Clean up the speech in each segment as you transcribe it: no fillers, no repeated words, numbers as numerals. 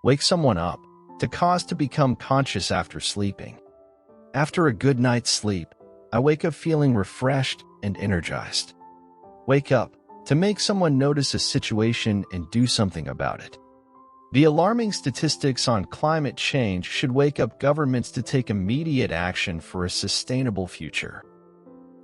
Wake someone up, to cause to become conscious after sleeping. After a good night's sleep, I wake up feeling refreshed and energized. Wake up, to make someone notice a situation and do something about it. The alarming statistics on climate change should wake up governments to take immediate action for a sustainable future.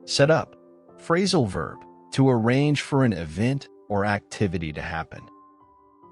Set up. Phrasal verb, to arrange for an event or activity to happen.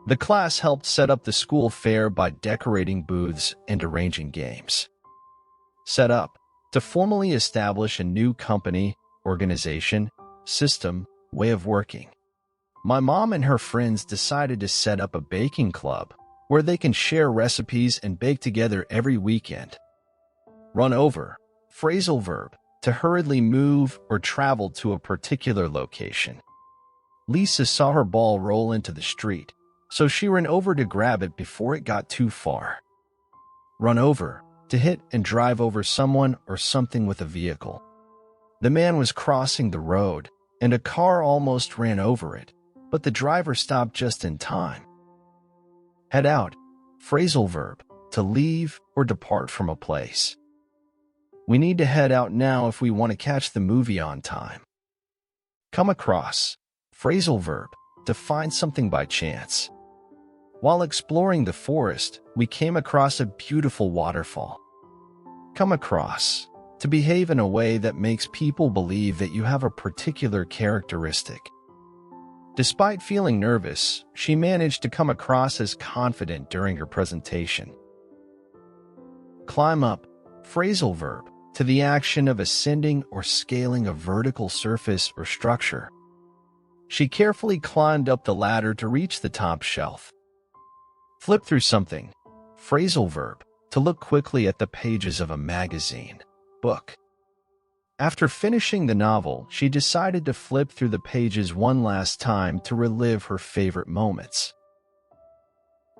The class helped set up the school fair by decorating booths and arranging games. Set up, to formally establish a new company, organization, system, way of working. My mom and her friends decided to set up a baking club where they can share recipes and bake together every weekend. Run over. Phrasal verb, to hurriedly move or travel to a particular location. Lisa saw her ball roll into the street, so she ran over to grab it before it got too far. Run over, to hit and drive over someone or something with a vehicle. The man was crossing the road, and a car almost ran over it, but the driver stopped just in time. Head out. Phrasal verb, to leave or depart from a place. We need to head out now if we want to catch the movie on time. Come across. Phrasal verb, to find something by chance. While exploring the forest, we came across a beautiful waterfall. Come across, to behave in a way that makes people believe that you have a particular characteristic. Despite feeling nervous, she managed to come across as confident during her presentation. Climb up. Phrasal verb, to the action of ascending or scaling a vertical surface or structure. She carefully climbed up the ladder to reach the top shelf. Flip through something. Phrasal verb, to look quickly at the pages of a magazine, book. After finishing the novel, she decided to flip through the pages one last time to relive her favorite moments.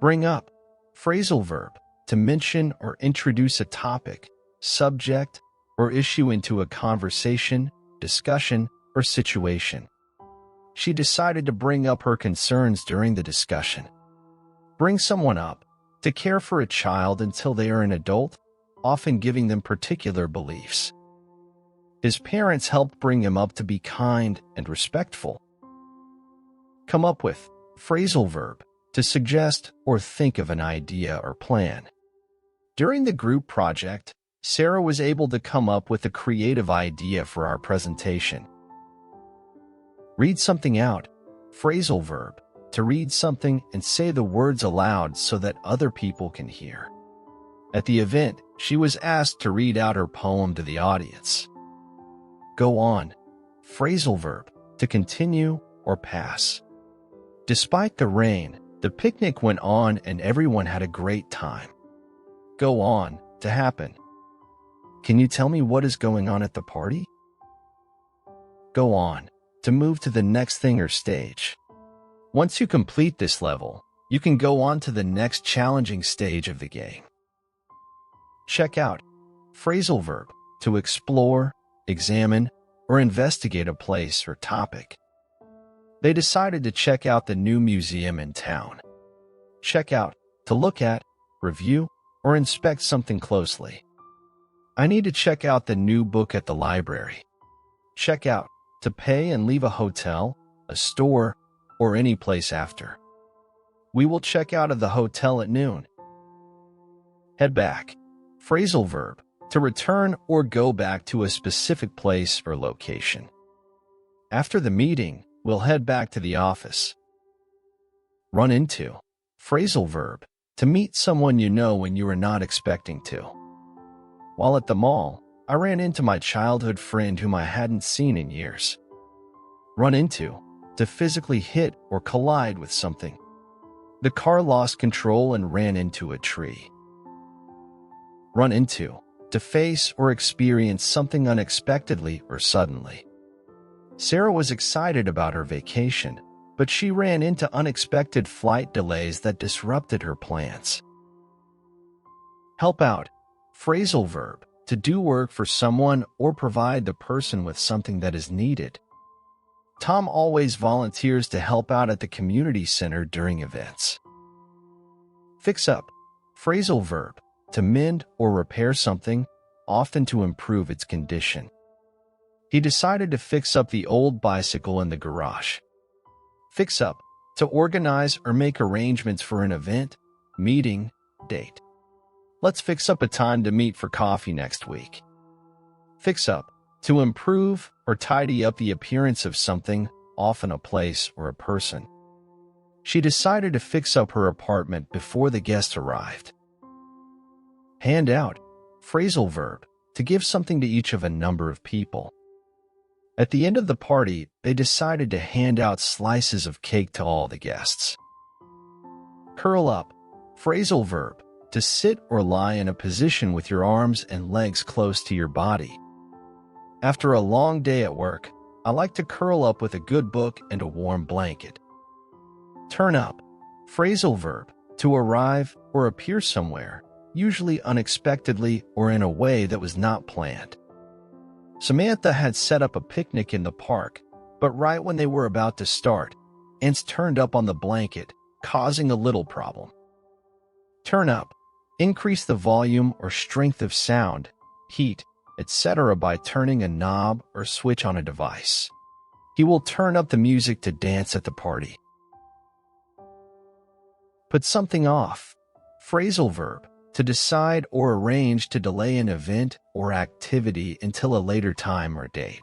Bring up. Phrasal verb, to mention or introduce a topic, subject, or issue into a conversation, discussion, or situation. She decided to bring up her concerns during the discussion. Bring someone up, to care for a child until they are an adult, often giving them particular beliefs. His parents helped bring him up to be kind and respectful. Come up with. Phrasal verb, to suggest or think of an idea or plan. During the group project, Sarah was able to come up with a creative idea for our presentation. Read something out. Phrasal verb, to read something and say the words aloud so that other people can hear. At the event, she was asked to read out her poem to the audience. Go on. Phrasal verb, to continue or pass. Despite the rain, the picnic went on and everyone had a great time. Go on, to happen. Can you tell me what is going on at the party? Go on, to move to the next thing or stage. Once you complete this level, you can go on to the next challenging stage of the game. Check out. Phrasal verb, to explore, examine, or investigate a place or topic. They decided to check out the new museum in town. Check out, to look at, review, or inspect something closely. I need to check out the new book at the library. Check out, to pay and leave a hotel, a store, or any place after. We will check out of the hotel at noon. Head back. Phrasal verb, to return or go back to a specific place or location. After the meeting, we'll head back to the office. Run into. Phrasal verb, to meet someone you know when you are not expecting to. While at the mall, I ran into my childhood friend whom I hadn't seen in years. Run into, to physically hit or collide with something. The car lost control and ran into a tree. Run into, to face or experience something unexpectedly or suddenly. Sarah was excited about her vacation, but she ran into unexpected flight delays that disrupted her plans. Help out. Phrasal verb, to do work for someone or provide the person with something that is needed. Tom always volunteers to help out at the community center during events. Fix up. Phrasal verb. To mend or repair something, often to improve its condition. He decided to fix up the old bicycle in the garage. Fix up. To organize or make arrangements for an event, meeting, date. Let's fix up a time to meet for coffee next week. Fix up. To improve or tidy up the appearance of something, often a place or a person. She decided to fix up her apartment before the guests arrived. Hand out. Phrasal verb. To give something to each of a number of people. At the end of the party, they decided to hand out slices of cake to all the guests. Curl up. Phrasal verb. To sit or lie in a position with your arms and legs close to your body. After a long day at work, I like to curl up with a good book and a warm blanket. Turn up. Phrasal verb. To arrive or appear somewhere, usually unexpectedly or in a way that was not planned. Samantha had set up a picnic in the park, but right when they were about to start, ants turned up on the blanket, causing a little problem. Turn up. Increase the volume or strength of sound, heat, etc. by turning a knob or switch on a device. He will turn up the music to dance at the party. Put something off. Phrasal verb. To decide or arrange to delay an event or activity until a later time or date.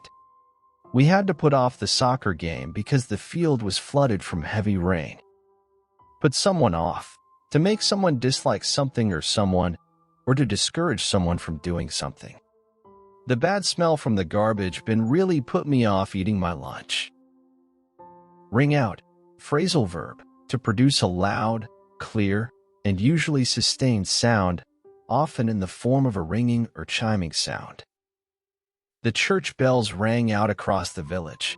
We had to put off the soccer game because the field was flooded from heavy rain. Put someone off. To make someone dislike something or someone, or to discourage someone from doing something. The bad smell from the garbage bin really put me off eating my lunch. Ring out. Phrasal verb. To produce a loud, clear, and usually sustained sound, often in the form of a ringing or chiming sound. The church bells rang out across the village.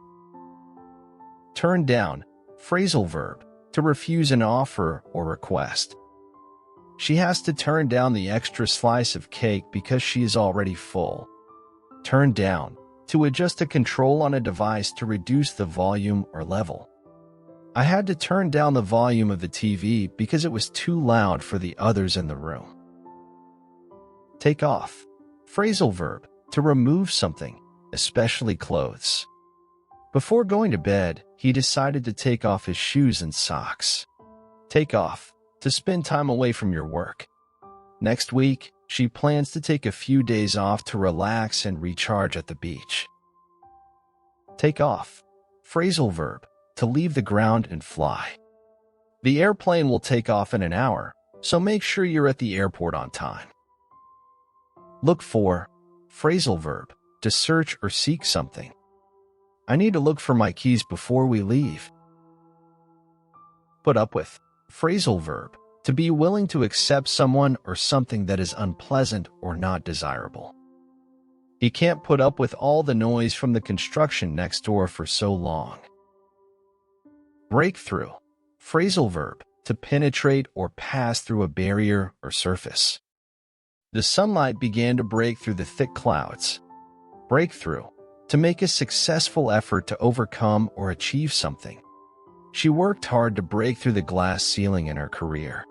Turn down. Phrasal verb. To refuse an offer or request. She has to turn down the extra slice of cake because she is already full. Turn down. To adjust a control on a device to reduce the volume or level. I had to turn down the volume of the TV because it was too loud for the others in the room. Take off. Phrasal verb. To remove something, especially clothes. Before going to bed, he decided to take off his shoes and socks. Take off. To spend time away from your work. Next week, she plans to take a few days off to relax and recharge at the beach. Take off. Phrasal verb. To leave the ground and fly. The airplane will take off in an hour, so make sure you're at the airport on time. Look for. Phrasal verb. To search or seek something. I need to look for my keys before we leave. Put up with. Phrasal verb. To be willing to accept someone or something that is unpleasant or not desirable. He can't put up with all the noise from the construction next door for so long. Breakthrough. Phrasal verb. To penetrate or pass through a barrier or surface. The sunlight began to break through the thick clouds. Breakthrough. To make a successful effort to overcome or achieve something. She worked hard to break through the glass ceiling in her career.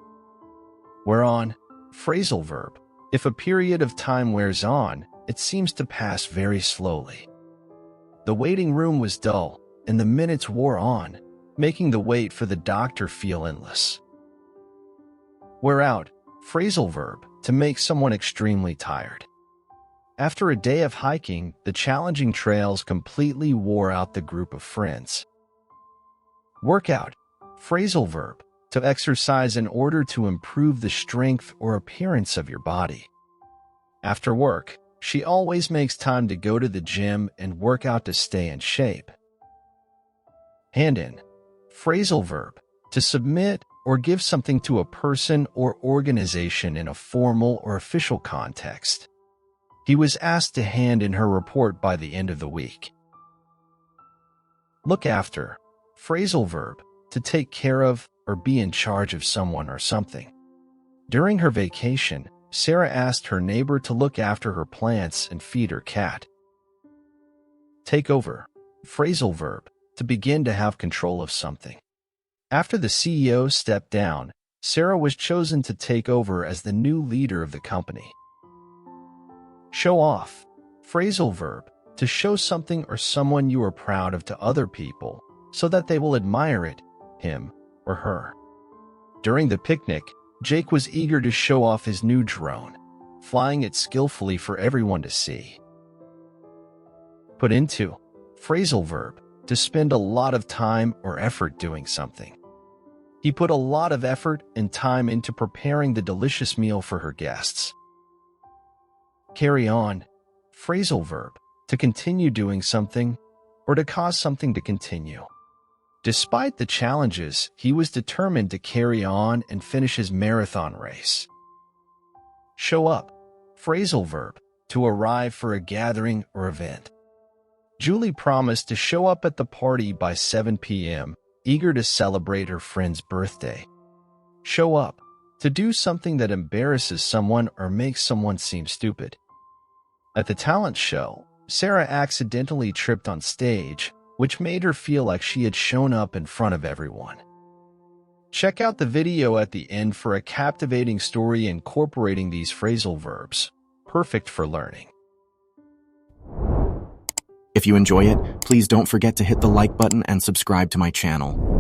Wear on. Phrasal verb. If a period of time wears on, it seems to pass very slowly. The waiting room was dull, and the minutes wore on, making the wait for the doctor feel endless. Wear out. Phrasal verb. To make someone extremely tired. After a day of hiking, the challenging trails completely wore out the group of friends. Workout. Phrasal verb. To exercise in order to improve the strength or appearance of your body. After work, she always makes time to go to the gym and work out to stay in shape. Hand in. Phrasal verb. To submit or give something to a person or organization in a formal or official context. He was asked to hand in her report by the end of the week. Look after. Phrasal verb. To take care of or be in charge of someone or something. During her vacation, Sarah asked her neighbor to look after her plants and feed her cat. Take over. Phrasal verb. To begin to have control of something. After the CEO stepped down, Sarah was chosen to take over as the new leader of the company. Show off. Phrasal verb, to show something or someone you are proud of to other people so that they will admire it, him or her. During the picnic, Jake was eager to show off his new drone, flying it skillfully for everyone to see. Put into. Phrasal verb, to spend a lot of time or effort doing something. He put a lot of effort and time into preparing the delicious meal for her guests. Carry on. Phrasal verb, to continue doing something or to cause something to continue. Despite the challenges, he was determined to carry on and finish his marathon race. Show up. Phrasal verb, to arrive for a gathering or event. Julie promised to show up at the party by 7 p.m., eager to celebrate her friend's birthday. Show up, to do something that embarrasses someone or makes someone seem stupid. At the talent show, Sarah accidentally tripped on stage, which made her feel like she had shown up in front of everyone. Check out the video at the end for a captivating story incorporating these phrasal verbs, perfect for learning. If you enjoy it, please don't forget to hit the like button and subscribe to my channel.